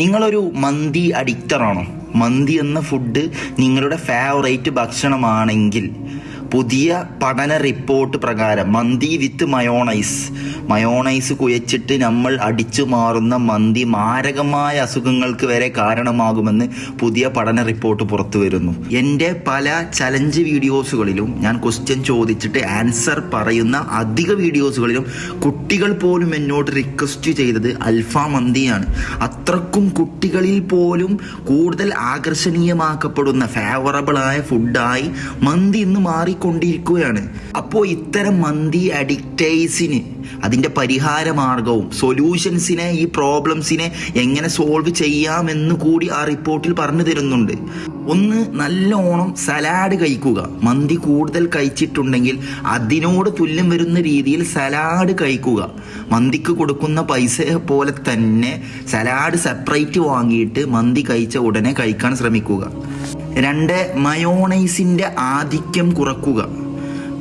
നിങ്ങളൊരു മന്തി അഡിക്റ്ററാണോ? മന്തി എന്ന ഫുഡ് നിങ്ങളുടെ ഫേവറേറ്റ് ഭക്ഷണമാണെങ്കിൽ പുതിയ പഠന റിപ്പോർട്ട് പ്രകാരം മന്തി വിത്ത് മയോണൈസ് കുഴച്ചിട്ട് നമ്മൾ അടിച്ചു മാറുന്ന മന്തി മാരകമായ അസുഖങ്ങൾക്ക് വരെ കാരണമാകുമെന്ന് പുതിയ പഠന റിപ്പോർട്ട് പുറത്തു വരുന്നു. എൻ്റെ പല ചലഞ്ച് വീഡിയോസുകളിലും ഞാൻ ക്വസ്റ്റ്യൻ ചോദിച്ചിട്ട് ആൻസർ പറയുന്ന അധിക വീഡിയോസുകളിലും കുട്ടികൾ പോലും എന്നോട് റിക്വസ്റ്റ് ചെയ്തത് അൽഫാം മന്തിയാണ്. അത്രക്കും കുട്ടികളിൽ പോലും കൂടുതൽ ആകർഷണീയമാക്കപ്പെടുന്ന ഫേവറബിളായ ഫുഡായി മന്തി ഇന്ന് മാറിക്കൊണ്ടിരിക്കുകയാണ്. അപ്പോൾ ഇത്തരം മന്തി അഡിക്റ്റേഴ്സിന് അതിൻ്റെ പരിഹാര മാർഗവും സൊല്യൂഷൻസിനെ, ഈ പ്രോബ്ലംസിനെ എങ്ങനെ സോൾവ് ചെയ്യാമെന്ന് കൂടി ആ റിപ്പോർട്ടിൽ പറഞ്ഞു തരുന്നുണ്ട്. ഒന്ന്, നല്ലോണം സലാഡ് കഴിക്കുക. മന്തി കൂടുതൽ കഴിച്ചിട്ടുണ്ടെങ്കിൽ അതിനോട് തുല്യം വരുന്ന രീതിയിൽ സലാഡ് കഴിക്കുക. മന്തിക്ക് കൊടുക്കുന്ന പൈസയെ പോലെ തന്നെ സലാഡ് സെപ്പറേറ്റ് വാങ്ങിയിട്ട് മന്തി കഴിച്ച ഉടനെ കഴിക്കാൻ ശ്രമിക്കുക. 2, മയോണൈസിൻ്റെ ആധിക്യം കുറക്കുക.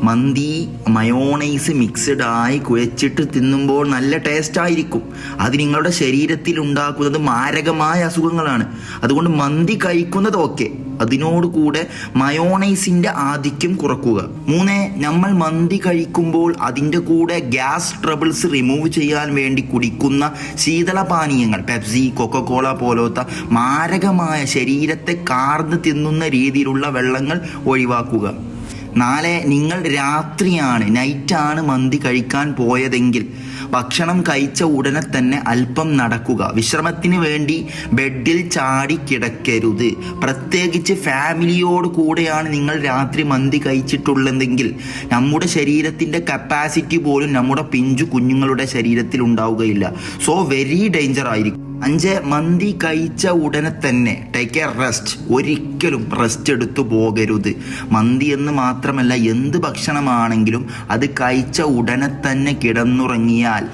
മന്തി മയോണൈസ് മിക്സഡ് ആയി കുഴച്ചിട്ട് തിന്നുമ്പോൾ നല്ല ടേസ്റ്റ് ആയിരിക്കും. അത് നിങ്ങളുടെ ശരീരത്തിൽ ഉണ്ടാക്കുന്നത് മാരകമായ അസുഖങ്ങളാണ്. അതുകൊണ്ട് മന്തി കഴിക്കുന്നത് ഓക്കെ, അതിനോട് കൂടെ മയോണൈസിൻ്റെ ആധിക്യം കുറക്കുക. 3, നമ്മൾ മന്തി കഴിക്കുമ്പോൾ അതിൻ്റെ കൂടെ ഗ്യാസ് ട്രബിൾസ് റിമൂവ് ചെയ്യാൻ വേണ്ടി കുടിക്കുന്ന ശീതളപാനീയങ്ങൾ, പെപ്സി, കൊക്കക്കോള പോലത്തെ മാരകമായ ശരീരത്തെ കാർന്ന് തിന്നുന്ന രീതിയിലുള്ള വെള്ളങ്ങൾ ഒഴിവാക്കുക. 4, നിങ്ങൾ നൈറ്റാണ് മന്തി കഴിക്കാൻ പോയതെങ്കിൽ ഭക്ഷണം കഴിച്ച ഉടനെ തന്നെ അല്പം നടക്കുക. വിശ്രമത്തിന് വേണ്ടി ബെഡിൽ ചാടി കിടക്കരുത്. പ്രത്യേകിച്ച് ഫാമിലിയോട് കൂടെയാണ് നിങ്ങൾ രാത്രി മന്തി കഴിച്ചിട്ടുള്ളതെങ്കിൽ നമ്മുടെ ശരീരത്തിൻ്റെ കപ്പാസിറ്റി പോലും നമ്മുടെ പിഞ്ചു കുഞ്ഞുങ്ങളുടെ ശരീരത്തിൽ ഉണ്ടാവുകയില്ല. സോ വെരി ഡേഞ്ചർ ആയിരിക്കും. 5, മന്തി കഴിച്ച ഉടനെ തന്നെ ടേക്ക് എ റെസ്റ്റ്. ഒരിക്കലും റെസ്റ്റ് എടുത്തു പോകരുത്. മന്തി എന്ന് മാത്രമല്ല, എന്ത് ഭക്ഷണമാണെങ്കിലും അത് കഴിച്ച ഉടനെ തന്നെ കിടന്നുറങ്ങിയാൽ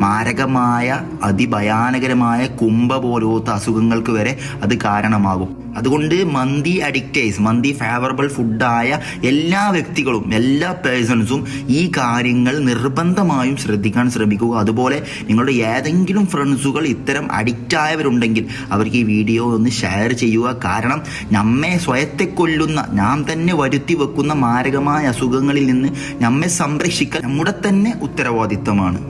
മാരകമായ അതിഭയാനകരമായ കുംഭ പോലത്തെ അസുഖങ്ങൾക്ക് വരെ അത് കാരണമാകും. അതുകൊണ്ട് മന്തി അഡിക്റ്റേഴ്സ്, മന്തി ഫേവറബിൾ ഫുഡായ എല്ലാ വ്യക്തികളും, എല്ലാ പേഴ്സൺസും ഈ കാര്യങ്ങൾ നിർബന്ധമായും ശ്രദ്ധിക്കാൻ ശ്രമിക്കുക. അതുപോലെ നിങ്ങളുടെ ഏതെങ്കിലും ഫ്രണ്ട്സുകൾ ഇത്തരം അഡിക്റ്റ് ആയവരുണ്ടെങ്കിൽ അവർക്ക് ഈ വീഡിയോ ഒന്ന് ഷെയർ ചെയ്യുക. കാരണം നമ്മെ സ്വയത്തെ കൊല്ലുന്ന, നാം തന്നെ വരുത്തി വെക്കുന്ന മാരകമായ അസുഖങ്ങളിൽ നിന്ന് നമ്മെ സംരക്ഷിക്കാൻ നമ്മുടെ തന്നെ ഉത്തരവാദിത്തമാണ്.